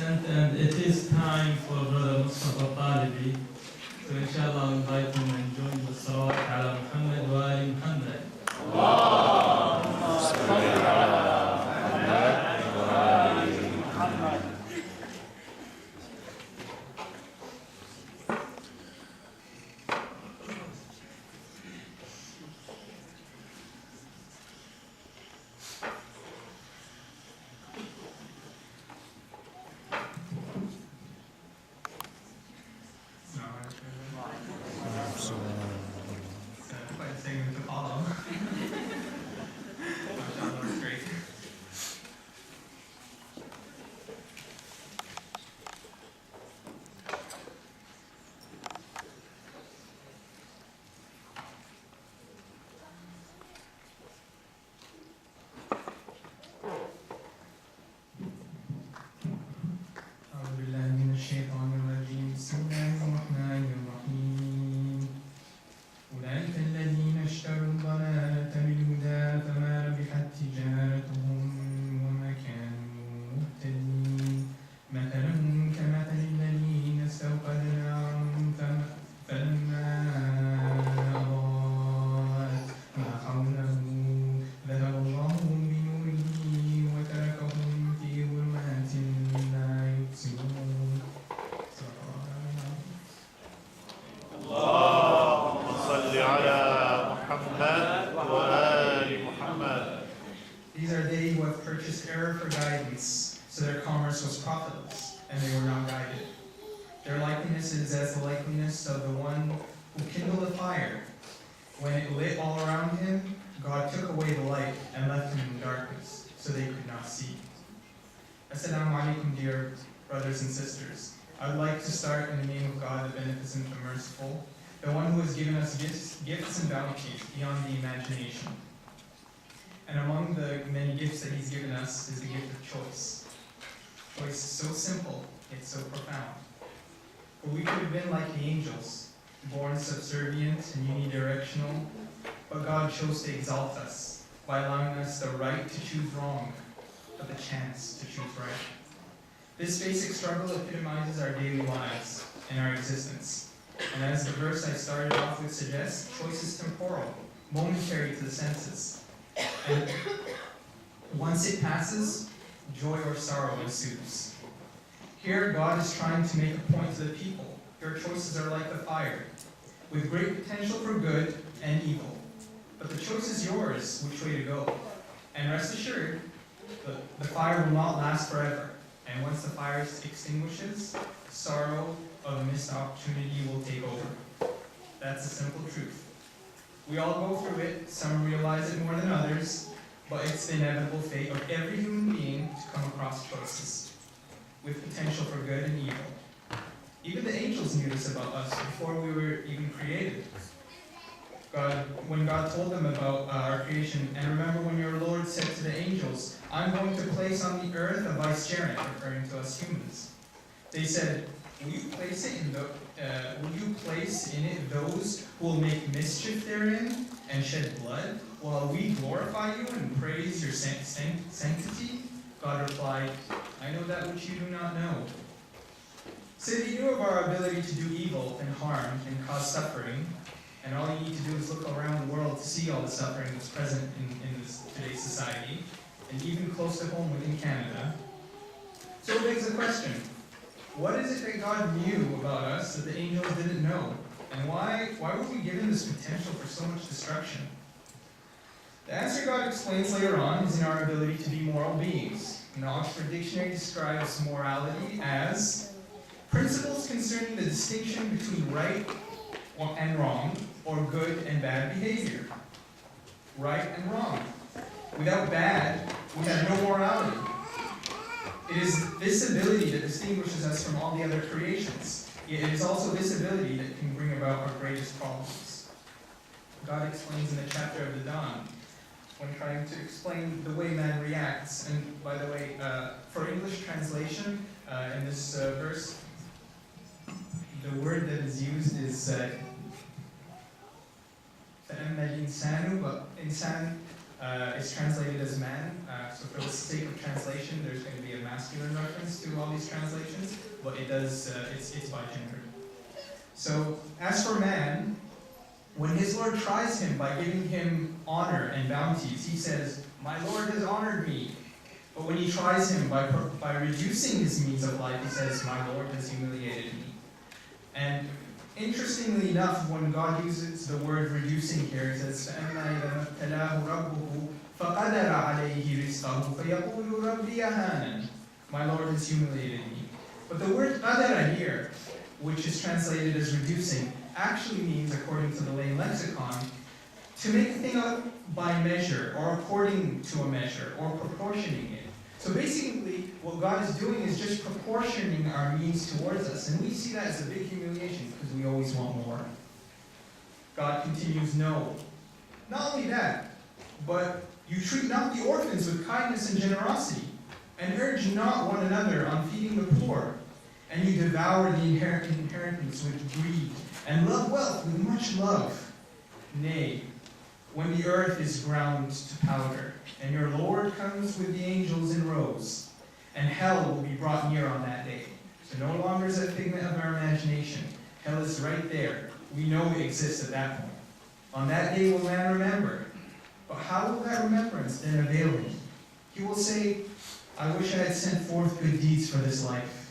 sent, and it is time for Brother Mustafa Talibi. So inshallah I'll invite him and join the salawat ala Muhammad wa ali Muhammad. These are they who have purchased error for guidance, so their commerce was profitless, and they were not guided. Their likeness is as the likeness of the one who kindled a fire. When it lit all around him, God took away the light and left him in darkness, so they could not see. Assalamu alaikum, dear brothers and sisters. I would like to start in the name of God, the Beneficent, the Merciful, the one who has given us gifts and bounties beyond the imagination. And among the many gifts that he's given us is the gift of choice. Choice is so simple, it's so profound. For we could have been like the angels, born subservient and unidirectional, but God chose to exalt us by allowing us the right to choose wrong, but the chance to choose right. This basic struggle epitomizes our daily lives and our existence. And as the verse I started off with suggests, choice is temporal, momentary to the senses. And once it passes, joy or sorrow ensues. Here, God is trying to make a point to the people. Your choices are like the fire, with great potential for good and evil. But the choice is yours, which way to go. And rest assured, the fire will not last forever. And once the fire extinguishes, sorrow of a missed opportunity will take over. That's the simple truth. We all go through it, some realize it more than others, but it's the inevitable fate of every human being to come across choices, with potential for good and evil. Even the angels knew this about us before we were even created. When God told them about our creation, and remember when your Lord said to the angels, I'm going to place on the earth a vicegerent, referring to us humans. They said, will you place in it those who will make mischief therein and shed blood, while we glorify you and praise your sanctity? God replied, I know that which you do not know. So they knew of our ability to do evil and harm and cause suffering, and all you need to do is look around the world to see all the suffering that's present in today's society, and even close to home within Canada. So it begs the question, what is it that God knew about us that the angels didn't know? And why were we given this potential for so much destruction? The answer God explains later on is in our ability to be moral beings. The Oxford Dictionary describes morality as principles concerning the distinction between right and wrong, or good and bad behavior. Right and wrong. Without bad, we have no morality. It is this ability that distinguishes us from all the other creations. It is also this ability that can bring about our greatest problems. God explains in the chapter of the dawn, when trying to explain the way man reacts. And by the way, for English translation, in this verse, the word that is used is فَأَمَّا الْإِنسَانُ, but insan is translated as man. So for the sake of translation, there's going to be a masculine reference to all these translations, but it does, it's by gender. So as for man, when his Lord tries him by giving him honor and bounties, he says, "My Lord has honored me." But when he tries him by reducing his means of life, he says, "My Lord has humiliated me." And interestingly enough, when God uses the word reducing here, he says, فَأَمَّا إِذَا مَبْتَلَاهُ رَبُّهُ فَقَدَرَ عَلَيْهِ رِزْقَهُ فَيَقُولُ رَبِّي أَهَانَنِ. My Lord has humiliated me. But the word qadara here, which is translated as reducing, actually means, according to the lay lexicon, to make a thing up by measure, or according to a measure, or proportioning it. So basically, what God is doing is just proportioning our means towards us, and we see that as a big humiliation, because we always want more. God continues, "No. Not only that, but you treat not the orphans with kindness and generosity, and urge not one another on feeding the poor, and you devour the inheritance with greed, and love wealth with much love. Nay, when the earth is ground to powder, and your Lord comes with the angels in rows, and hell will be brought near on that day." So no longer is it a figment of our imagination. Hell is right there. We know it exists at that point. On that day will man remember. But how will that remembrance then avail him? He will say, "I wish I had sent forth good deeds for this life."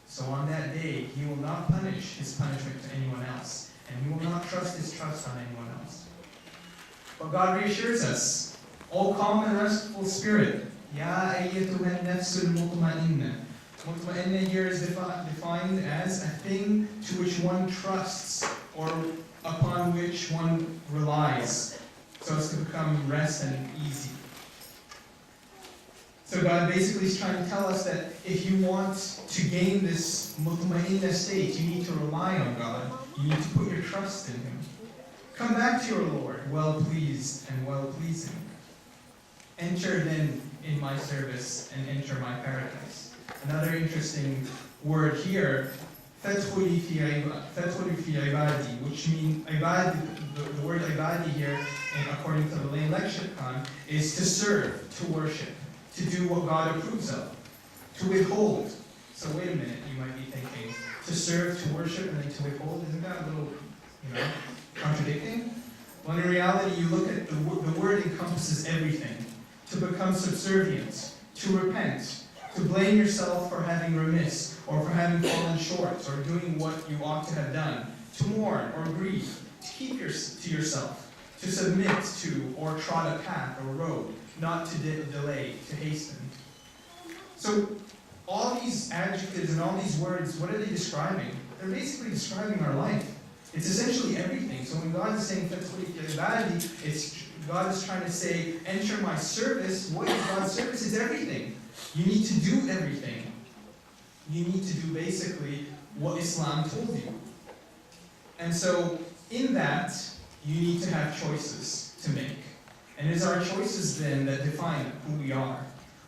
So on that day, he will not punish his punishment to anyone else, and he will not trust his trust on anyone else. But God reassures us, "O calm and restful spirit, Ya ayyatuha nafsul mutma'inna." Mutma'inna here is defined as a thing to which one trusts, or upon which one relies, so as to become rest and easy. So God basically is trying to tell us that if you want to gain this mutma'inna state, you need to rely on God. You need to put your trust in Him. Come back to your Lord, well-pleased and well-pleasing. Enter then in my service and enter my paradise. Another interesting word here, فَادْخُلِي فِي عِبَادِي, which means, the word ibadi here, according to the lay lexicon, is to serve, to worship, to do what God approves of, to withhold. So wait a minute, you might be thinking, to serve, to worship, and then to withhold, isn't that a little, contradicting? Well, in reality, you look at the word encompasses everything. To become subservient, to repent, to blame yourself for having remiss, or for having fallen short, or doing what you ought to have done, to mourn or grieve, to keep to yourself, to submit to or trot a path or road, not to delay, to hasten. So all these adjectives and all these words, what are they describing? They're basically describing our life. It's essentially everything. So when God is saying, God is trying to say, enter my service. What is God's service? It's everything. You need to do everything. You need to do basically what Islam told you. And so in that, you need to have choices to make. And it is our choices then that define who we are.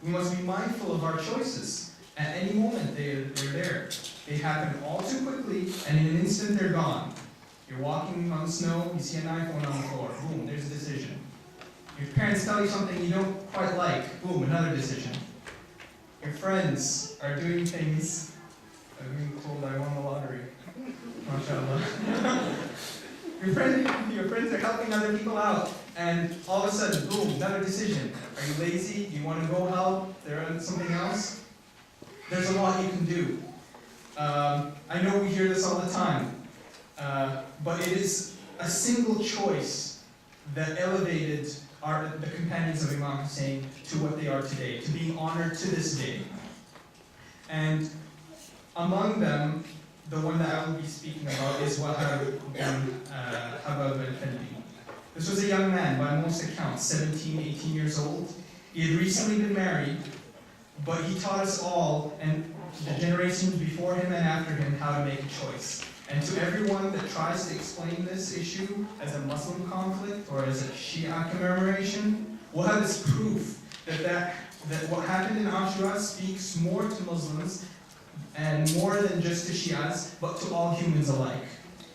We must be mindful of our choices. At any moment, they're there. They happen all too quickly, and in an instant, they're gone. You're walking on the snow, you see an iPhone on the floor, boom, there's a decision. Your parents tell you something you don't quite like, boom, another decision. Your friends are doing things, I'm being told I won the lottery. MashaAllah. Your friends are helping other people out, and all of a sudden, boom, another decision. Are you lazy? Do you want to go help? They're on something else? There's a lot you can do. I know we hear this all the time. But it is a single choice that elevated the companions of Imam Hussein to what they are today, to being honored to this day. And among them, the one that I will be speaking about is Wahab al-Fendi. This was a young man, by most accounts, 17, 18 years old. He had recently been married, but he taught us all, and the generations before him and after him, how to make a choice. And to everyone that tries to explain this issue as a Muslim conflict or as a Shia commemoration, we'll have this proof that what happened in Ashura speaks more to Muslims and more than just to Shias, but to all humans alike.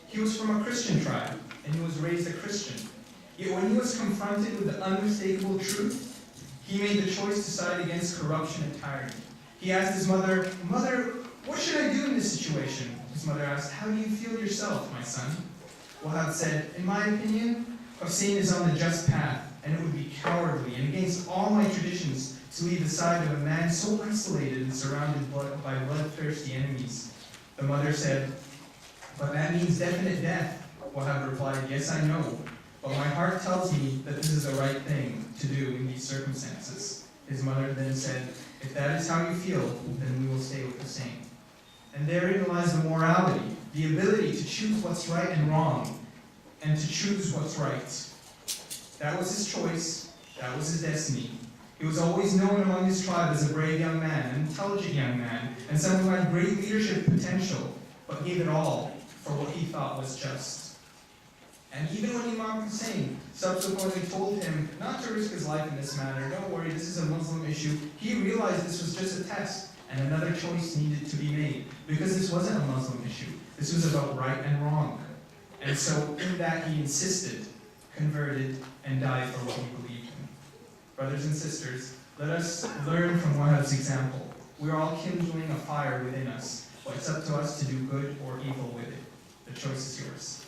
He was from a Christian tribe, and he was raised a Christian. Yet when he was confronted with the unmistakable truth, he made the choice to side against corruption and tyranny. He asked his mother, "Mother, what should I do in this situation?" His mother asked, "How do you feel yourself, my son?" Wahab said, "In my opinion, Hussein is on the just path, and it would be cowardly and against all my traditions to leave the side of a man so isolated and surrounded by bloodthirsty enemies." The mother said, "But that means definite death." Wahab replied, "Yes, I know, but my heart tells me that this is the right thing to do in these circumstances." His mother then said, "If that is how you feel, then we will stay with Hussein." And therein lies the morality, the ability to choose what's right and wrong, and to choose what's right. That was his choice, that was his destiny. He was always known among his tribe as a brave young man, an intelligent young man, and someone who had great leadership potential, but gave it all for what he thought was just. And even when Imam Hussein subsequently told him not to risk his life in this matter, "Don't worry, this is a Muslim issue," he realized this was just a test, and another choice needed to be made, because this wasn't a Muslim issue. This was about right and wrong. And so in that he insisted, converted, and died for what he believed in. Brothers and sisters, let us learn from Wahab's example. We are all kindling a fire within us, but it's up to us to do good or evil with it. The choice is yours.